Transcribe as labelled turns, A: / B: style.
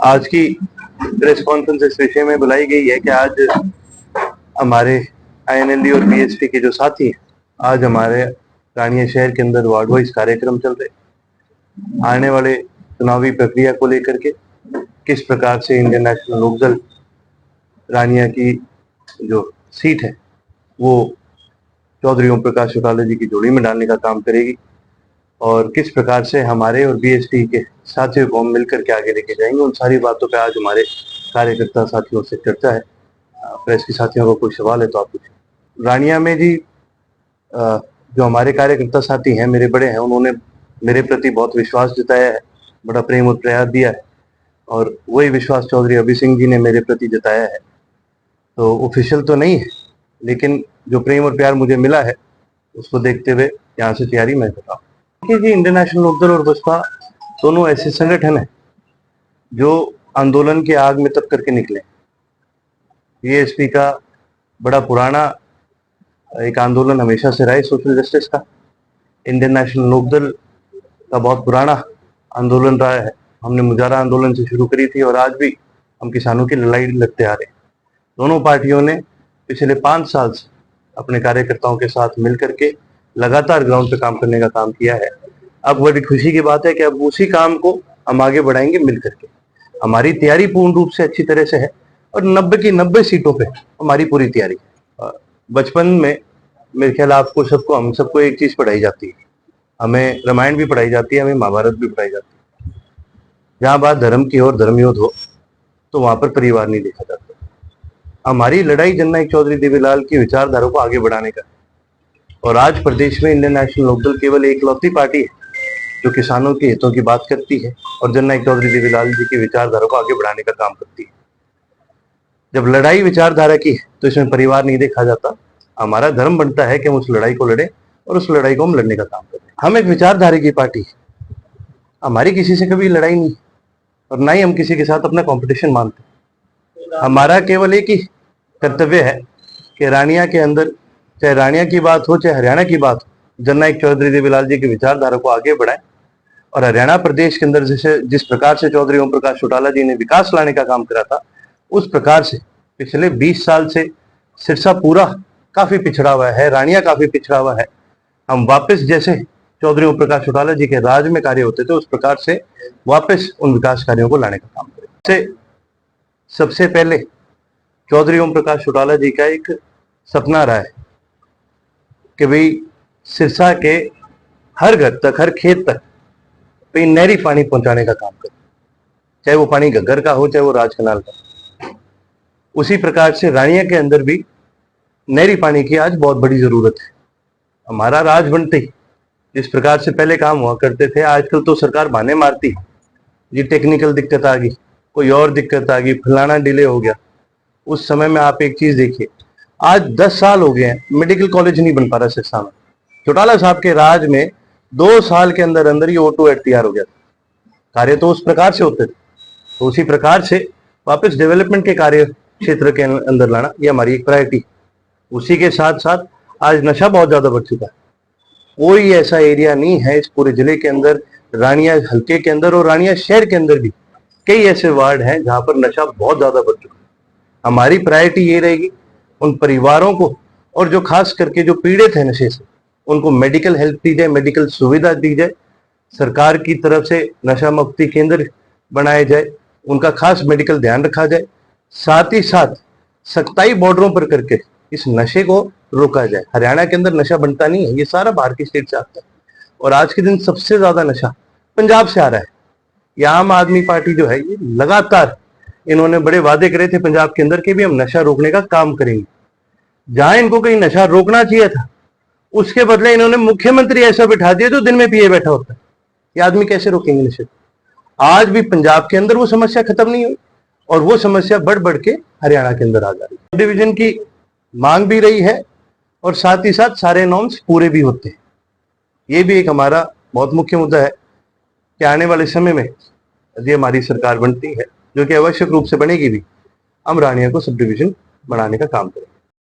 A: आज की press conference इस विषय में बुलाई गई है कि आज हमारे आईएनएलडी और बीएसपी के जो साथी हैं, आज हमारे रानिया शहर के अंदर वार्ड वाइज कार्यक्रम चल रहे। आने वाले चुनावी प्रक्रिया को लेकर के किस प्रकार से इंडियन नेशनल लोकदल रानिया की जो सीट है वो चौधरी ओम प्रकाश चौटाला जी की जोड़ी में डालने का काम करेगी और किस प्रकार से हमारे और बीएसपी के साथियों को हम मिलकर के आगे लेके जाएंगे, उन सारी बातों पे आज हमारे कार्यकर्ता साथियों से चर्चा है। प्रेस के साथियों को कोई सवाल है तो आप पूछें। रानिया में जी जो हमारे कार्यकर्ता साथी हैं, मेरे बड़े हैं, उन्होंने मेरे प्रति बहुत विश्वास जताया है, बड़ा प्रेम और प्यार दिया है और वही विश्वास चौधरी अभी सिंह जी ने मेरे प्रति जताया है। तो ऑफिशियल तो नहीं है, लेकिन जो प्रेम और प्यार मुझे मिला है उसको देखते हुए यहाँ से तैयारी मैं बताऊँ कि जी इंडियन नेशनल लोकदल और बसपा दोनों ऐसे संगठन है जो आंदोलन के आग में तप करके निकले। बीएसपी का बड़ा पुराना एक आंदोलन हमेशा से रहा है सोशल जस्टिस का। इंडियन नेशनल लोकदल का बहुत पुराना आंदोलन रहा है। हमने मुजाहरा आंदोलन से शुरू करी थी और आज भी हम किसानों की लड़ाई लड़ते आ रहे हैं। दोनों पार्टियों ने पिछले 5 साल से अपने कार्यकर्ताओं के साथ मिलकर के लगातार ग्राउंड पे काम करने का काम किया है। अब बड़ी खुशी की बात है कि अब उसी काम को हम आगे बढ़ाएंगे मिलकर के। हमारी तैयारी पूर्ण रूप से अच्छी तरह से है और 90 की 90 सीटों पे हमारी पूरी तैयारी है। बचपन में मेरे ख्याल आपको सबको हम सबको एक चीज पढ़ाई जाती है, हमें रामायण भी पढ़ाई जाती है, हमें महाभारत भी पढ़ाई जाती है। जहाँ बात धर्म की और धर्मयुद्ध हो तो वहां पर परिवार नहीं देखा जाता। हमारी लड़ाई जननायक चौधरी देवीलाल की विचारधारा को आगे बढ़ाने का, और आज प्रदेश में इंडियन नेशनल लोकदल केवल एकलौती पार्टी है जो किसानों के हितों की बात करती है और जननायक चौधरी देवीलाल जी की विचारधारा को आगे बढ़ाने का काम करती है। जब लड़ाई विचारधारा की है तो इसमें परिवार नहीं देखा जाता। हमारा धर्म बनता है कि हम उस लड़ाई को लड़े और उस लड़ाई को हम लड़ने का काम करें। हम एक विचारधारा की पार्टी है, हमारी किसी से कभी लड़ाई नहीं और ना ही हम किसी के साथ अपना कंपटीशन मानते। हमारा केवल एक ही कर्तव्य है कि रानिया के अंदर, चाहे रानिया की बात हो चाहे हरियाणा की बात हो, जननायक चौधरी देवीलाल जी की विचारधारा को आगे बढ़ाएं और हरियाणा प्रदेश के अंदर जैसे जिस प्रकार से चौधरी ओम प्रकाश चौटाला जी ने विकास लाने का काम करा था, उस प्रकार से पिछले 20 साल से सिरसा पूरा काफी पिछड़ा हुआ है, रानिया काफी पिछड़ा हुआ है। हम वापस जैसे चौधरी ओम प्रकाश चौटाला जी के राज में कार्य होते थे उस प्रकार से वापस उन विकास कार्यों को लाने का काम करें। सबसे पहले चौधरी ओम प्रकाश चौटाला जी का एक सपना रहा है कि भाई सिरसा के हर घर तक, हर खेत तक नहरी पानी पहुंचाने का काम करें, चाहे वो पानी घग्गर का हो चाहे वो राज कनाल का। उसी प्रकार से रानिया के अंदर भी नहरी पानी की आज बहुत बड़ी जरूरत है। हमारा राज बनते ही जिस प्रकार से पहले काम हुआ करते थे, आजकल तो सरकार बहाने मारती है, ये टेक्निकल दिक्कत आ गई, कोई और दिक्कत आ गई, फलाना डिले हो गया। उस समय में आप एक चीज देखिए, आज 10 साल हो गए हैं मेडिकल कॉलेज नहीं बन पा रहा सिरसा में। चौटाला साहब के राज में 2 साल के अंदर अंदर ये O2 तैयार हो गया था। कार्य तो उस प्रकार से होते थे, तो उसी प्रकार से वापस डेवलपमेंट के कार्य क्षेत्र के अंदर लाना ये हमारी एक प्रायोरिटी। उसी के साथ साथ आज नशा बहुत ज्यादा बढ़ चुका है। कोई ऐसा एरिया नहीं है इस पूरे जिले के अंदर, रानिया हल्के के अंदर और रानिया शहर के अंदर भी कई ऐसे वार्ड हैं जहां पर नशा बहुत ज्यादा बढ़ चुका है। हमारी प्रायोरिटी ये रहेगी उन परिवारों को, और जो खास करके जो पीड़ित है नशे से, उनको मेडिकल हेल्प दी जाए, मेडिकल सुविधा दी जाए, सरकार की तरफ से नशा मुक्ति केंद्र बनाए जाए, उनका खास मेडिकल ध्यान रखा जाए। साथ ही साथ सख्ताई बॉर्डरों पर करके इस नशे को रोका जाए। हरियाणा के अंदर नशा बनता नहीं है, ये सारा बाहर की स्टेट से आता है और आज के दिन सबसे ज्यादा नशा पंजाब से आ रहा है। ये आम आदमी पार्टी जो है ये लगातार इन्होंने बड़े वादे करे थे पंजाब के अंदर के भी हम नशा रोकने का काम करेंगे। जहां इनको कहीं नशा रोकना चाहिए था उसके बदले इन्होंने मुख्यमंत्री ऐसा बिठा दिया जो दिन में पिए बैठा होता है। ये आदमी कैसे रोकेंगे नशे? आज भी पंजाब के अंदर वो समस्या खत्म नहीं हुई और वो समस्या बढ़ बढ़ के हरियाणा के अंदर आ जा रही है। डिवीजन की मांग भी रही है और साथ ही साथ सारे नॉर्म्स पूरे भी होते हैं। ये भी एक हमारा बहुत मुख्य मुद्दा है कि आने वाले समय में यदि हमारी सरकार बनती है, जो कि आवश्यक रूप से बनेगी भी, हम रानिया को सब डिवीजन बनाने का काम करें।